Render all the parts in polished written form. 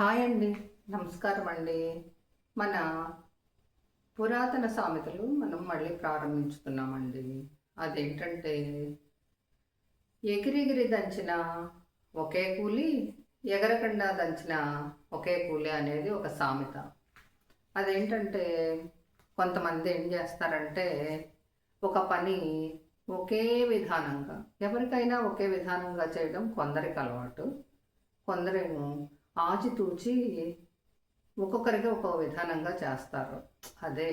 Hi అండి. నమస్కారం అండి. మన పురాతన సామెతలు మనం మళ్ళీ ప్రారంభించుతున్నామండి. అదేంటంటే, ఎగిరెగిరి దంచిన ఒకే కూలి, ఎగరకుండా దంచిన ఒకే కూలి అనేది ఒక సామెత. అదేంటంటే, కొంతమంది ఏం చేస్తారంటే, ఒక పని ఒకే విధానంగా, ఎవరికైనా ఒకే విధానంగా చేయడం కొందరికి అలవాటు. కొందరేమో ఆచితూచి ఒక్కొక్కరికి ఒక్కో విధానంగా చేస్తారు. అదే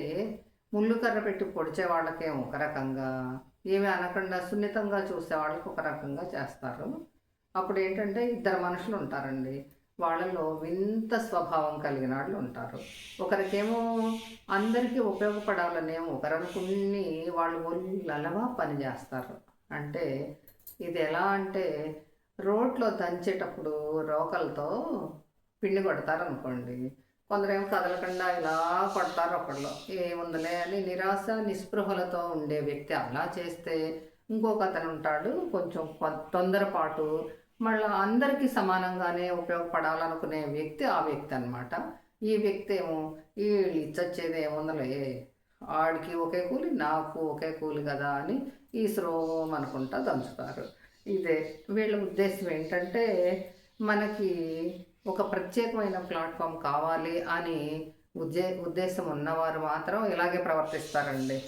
ముళ్ళు కర్ర పెట్టి పొడిచే వాళ్ళకేమో ఒక రకంగా, ఏమి అనకుండా సున్నితంగా చూసే వాళ్ళకి ఒక రకంగా చేస్తారు. అప్పుడు ఏంటంటే ఇద్దరు మనుషులు ఉంటారండి. వాళ్ళలో వింత స్వభావం కలిగిన వాళ్ళు ఉంటారు. ఒకరికేమో అందరికీ ఉపయోగపడాలనేమో ఒకరనుకుని వాళ్ళు ఒళ్ళలవా పని చేస్తారు. అంటే ఇది ఎలా అంటే రోట్లో దంచేటప్పుడు రోకలతో పిండి కొడతారనుకోండి. కొందరేమో కదలకుండా ఇలా కొడతారు ఒకళ్ళు. ఏముందిలే అని నిరాశ నిస్పృహలతో ఉండే వ్యక్తి అలా చేస్తే, ఇంకొక అతను ఉంటాడు కొంచెం తొందరపాటు, మళ్ళీ అందరికీ సమానంగానే ఉపయోగపడాలనుకునే వ్యక్తి ఆ వ్యక్తి అనమాట. ఈ వ్యక్తి ఏమో వీళ్ళు ఇచ్చొచ్చేది ఏముందలే, ఆడికి ఒకే కూలి నాకు ఒకే కూలి కదా అని ఈ శ్రోమ్ అనుకుంటా దంచుతారు. ఇదే వీళ్ళ ఉద్దేశం ఏంటంటే, మనకి ఒక ప్రత్యేకమైన ప్లాట్ఫామ్ కావాలి అని ఉద్దేశం ఉన్నవారు మాత్రం ఇలాగే ప్రవర్తిస్తారండి.